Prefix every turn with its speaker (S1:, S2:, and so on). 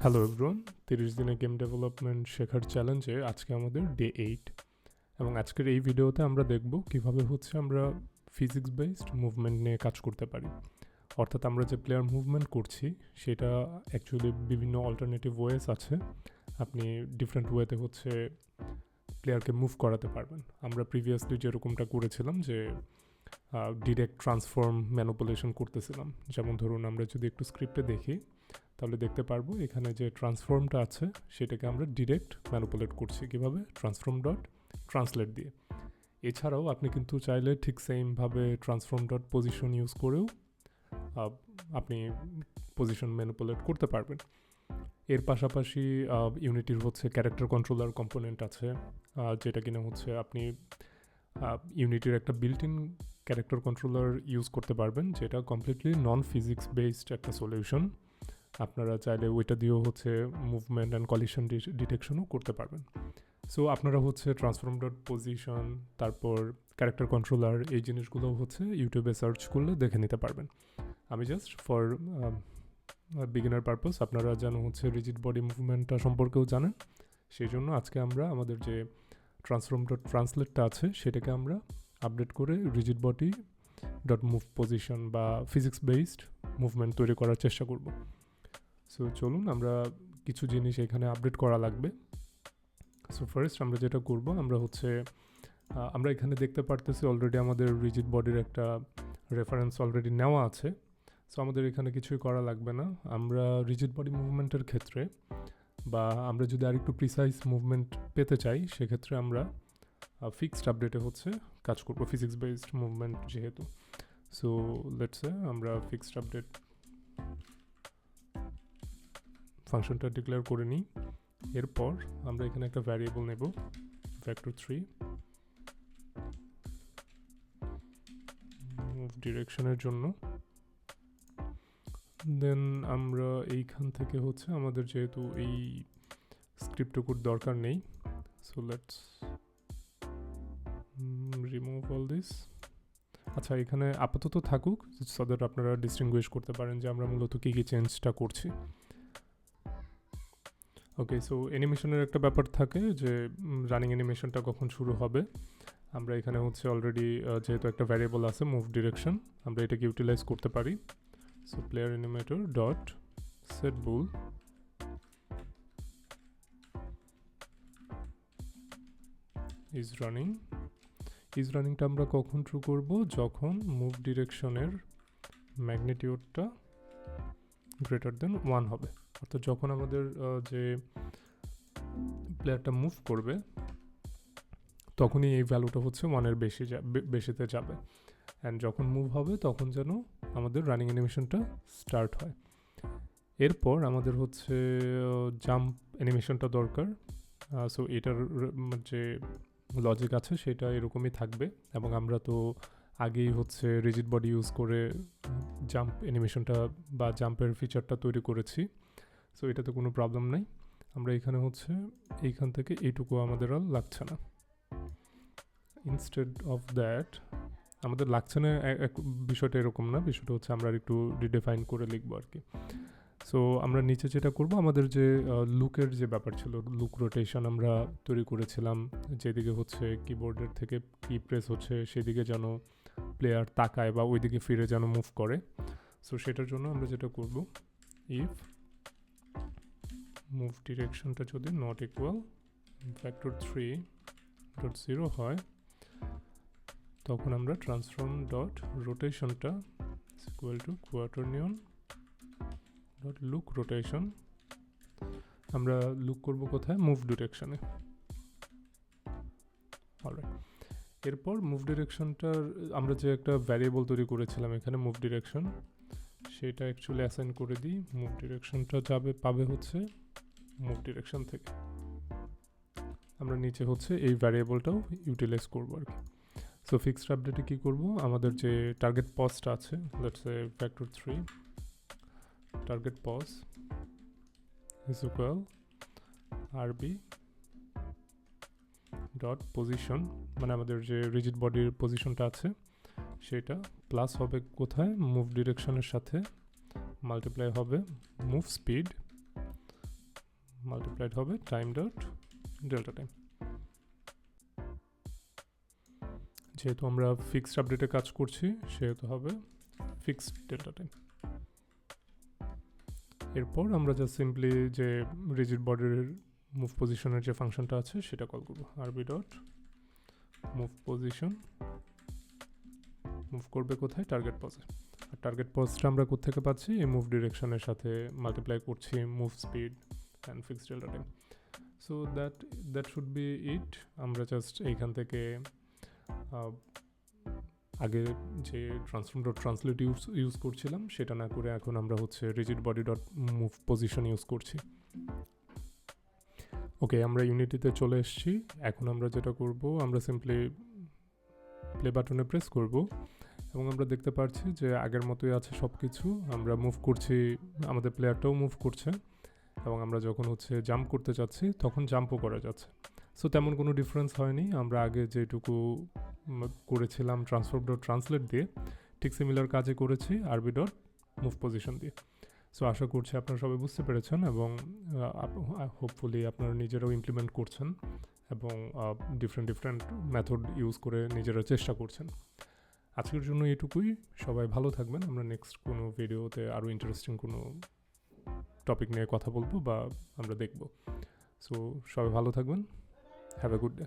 S1: Hello everyone, 30 দিনে game development শেখার চ্যালেঞ্জে আজকে আমাদের ডে 8 এবং আজকের এই ভিডিওতে আমরা দেখব কিভাবে আমরা ফিজিক্স বেসড মুভমেন্ট নিয়ে কাজ করতে পারি। অর্থাৎ আমরা যে প্লেয়ার মুভমেন্ট করছি সেটা অ্যাকচুয়ালি বিভিন্ন অল্টারনেটিভ ওয়েস আছে। আপনি ডিফারেন্ট ওয়েতে প্লেয়ারকে মুভ করাতে পারবেন। আমরা প্রিভিয়াসলি যেরকমটা করেছিলাম যে ডিরেক্ট ট্রান্সফর্ম ম্যানিপুলেশন করতেছিলাম। যেমন ধরুন আমরা যদি একটু স্ক্রিপ্টে দেখি তাহলে দেখতে পারবো এখানে যে ট্রান্সফর্মটা আছে সেটাকে আমরা ডিরেক্ট ম্যানিপুলেট করছি কীভাবে, transform.Translate দিয়ে। এছাড়াও আপনি কিন্তু চাইলে ঠিক সেমভাবে transform.Position ইউজ করেও আপনি পজিশন ম্যানিপুলেট করতে পারবেন। এর পাশাপাশি ইউনিটির ক্যারেক্টার কন্ট্রোলার কম্পোনেন্ট আছে, যেটা কিনা আপনি ইউনিটির একটা built in character controller use করতে পারবেন, যেটা কমপ্লিটলি নন ফিজিক্স বেসড একটা সলিউশন। আপনারা চাইলে ওইটা দিয়েও মুভমেন্ট অ্যান্ড কলিশন ডিটেকশনও করতে পারবেন। সো আপনারা ট্রান্সফর্ম.Position তারপর ক্যারেক্টার কন্ট্রোলার এই জিনিসগুলো ইউটিউবে সার্চ করলে দেখে নিতে পারবেন। আমি জাস্ট ফর বিগিনার পারপাস আপনারা যেন রিজিড বডি মুভমেন্টটা সম্পর্কেও জানেন, সেই জন্য আজকে আমরা আমাদের যে transform.Translateটা আছে সেটাকে আমরা আপডেট করে Rigidbody.MovePosition বা ফিজিক্স বেসড মুভমেন্ট তৈরি করার চেষ্টা করব। সো চলুন, আমরা কিছু জিনিস এখানে আপডেট করা লাগবে। সো ফার্স্ট আমরা যেটা করব, আমরা এখানে দেখতে পারতেছি অলরেডি আমাদের রিজিড বডির একটা রেফারেন্স অলরেডি নেওয়া আছে। সো আমাদের এখানে কিছুই করা লাগবে না। আমরা রিজিড বডি মুভমেন্টের ক্ষেত্রে বা আমরা যদি আরেকটু প্রিসাইজ মুভমেন্ট পেতে চাই সেক্ষেত্রে আমরা ফিক্সড আপডেটে কাজ করব, ফিজিক্স বেসড মুভমেন্ট যেহেতু। সো লেটস সে আমরা ফিক্সড আপডেট ফাংশনটা ডিক্লেয়ার করে নিই। এরপর আমরা এখানে একটা ভ্যারিয়েবল নেব vector3 মুভ ডিরেকশনের জন্য। দেন আমরা এইখান থেকে আমাদের যেহেতু এই স্ক্রিপ্টটুকুর দরকার নেই, so let's remove all this. আচ্ছা, এখানে আপাতত থাকুক সো দ্যাট আপনারা ডিস্টিংগুইশ করতে পারেন যে আমরা মূলত কী কী চেঞ্জটা করছি। ওকে, সো অ্যানিমেশনের একটা ব্যাপার থাকে যে রানিং অ্যানিমেশনটা কখন শুরু হবে। আমরা এখানে অলরেডি যেহেতু একটা ভ্যারিয়েবল আছে মুভ ডিরেকশন, আমরা এটাকে ইউটিলাইজ করতে পারি। So player animator dot set bool is রানিংটা আমরা কখন ট্রু করব, যখন মুভ ডিরেকশনের ম্যাগনিটিউডটা গ্রেটার দেন 1 হবে। অর্থাৎ যখন আমাদের যে প্লেয়ারটা মুভ করবে তখনই এই ভ্যালুটা 1-এর বেশিতে যাবে। অ্যান্ড যখন মুভ হবে তখন যেন আমাদের রানিং অ্যানিমেশনটা স্টার্ট হয়। এরপর আমাদের জাম্প অ্যানিমেশনটা দরকার। সো এটার যে লজিক আছে সেটা এরকমই থাকবে, এবং আমরা তো আগেই রিজিড বডি ইউজ করে জাম্প অ্যানিমেশনটা বা জাম্পের ফিচারটা তৈরি করেছি। সো এটাতে কোনো প্রবলেম নাই। আমরা এখানে এইখান থেকে এইটুকু আমাদের আর লাগছে না। ইনস্টেড অফ দ্যাট আমাদের লাগছে না, বিষয়টা এরকম না, বিষয়টা আমরা একটু রিডিফাইন করে লিখবো আর কি। সো আমরা নিচে যেটা করব, আমাদের যে লুকের যে ব্যাপার ছিল, লুক রোটেশন আমরা তৈরি করেছিলাম, যেদিকে কিবোর্ডের থেকে কি প্রেস সেদিকে যেন প্লেয়ার তাকায় বা ওইদিকে ফিরে যেন মুভ করে। সো সেটার জন্য আমরা যেটা করব, ইফ মুভ ডিরেকশনটা যদি নট ইকুয়াল vector3.0 হয়, তখন আমরা transform.rotationটা equal to quaternion look rotation আমরা লুক করব কোথায়, মুভ ডিরেকশনে। অলরাইট, এরপর মুভ ডিরেকশনটার আমরা যে একটা ভ্যারিয়েবল তৈরি করেছিলাম এখানে মুভ ডিরেকশন, সেটা অ্যাকচুয়ালি অ্যাসাইন করে দিই। মুভ ডিরেকশনটা পাবে মুভ ডিরেকশন থেকে। আমরা নিচে এই ভ্যারিয়েবলটাও ইউটিলাইজ করবো আর কি। সো ফিক্সড আপডেটে কী করব, আমাদের যে টার্গেট পজটা আছে, let's say vector3 target pose is equal rb dot position, মানে আমাদের যে রিজিড বডির পজিশনটা আছে সেটা প্লাস হবে কোথায়, মুভ ডিরেকশনের সাথে মাল্টিপ্লাই হবে মুভ স্পিড মাল্টিপ্লাইড হবে টাইম ডট ডেল্টা টাইম। যেহেতু আমরা ফিক্সড আপডেটে কাজ করছি সেহেতু হবে ফিক্সড ডেল্টা টাইম। এরপর আমরা জাস্ট সিম্পলি যে রিজিড বডির মুভ পজিশনের যে ফাংশনটা আছে সেটা কল করবো, আরবি ডট মুভ পজিশন। মুভ করবে কোথায়? টার্গেট পজে। আর টার্গেট পজটা আমরা কোত্থেকে পাচ্ছি? এই মুভ ডিরেকশনের সাথে মাল্টিপ্লাই করছি move speed and fixed delta time. So that should be it. আমরা জাস্ট এইখান থেকে আগে যে transform.Translate ইউজ করছিলাম সেটা না করে এখন আমরা হচ্ছে Rigidbody.MovePosition ইউজ করছি। ওকে, আমরা ইউনিটিতে চলে এসেছি। এখন আমরা যেটা করব, আমরা সিম্পলি প্লে বাটনে প্রেস করব এবং আমরা দেখতে পাচ্ছি যে আগের মতোই আছে সব কিছু। আমরা মুভ করছি, আমাদের প্লেয়ারটাও মুভ করছে এবং আমরা যখন হচ্ছে জাম্প করতে যাচ্ছি তখন জাম্পও করা যাচ্ছে। সো তেমন কোনো ডিফারেন্স হয়নি। আমরা আগে যেটুকু করেছিলাম transform.Translate দিয়ে ঠিক সিমিলার কাজে করেছি আরবি ডট মুভ পজিশন দিয়ে। সো আশা করছি আপনারা সবাই বুঝতে পেরেছেন এবং হোপফুলি আপনারা নিজেরাও ইমপ্লিমেন্ট করছেন এবং ডিফারেন্ট মেথড ইউজ করে নিজেরা চেষ্টা করছেন। আজকের জন্য এটুকুই। সবাই ভালো থাকবেন। আমরা নেক্সট কোনো ভিডিওতে আরও ইন্টারেস্টিং কোনো টপিক নিয়ে কথা বলবো বা আমরা দেখব। সো সবাই ভালো থাকবেন। Have a good day.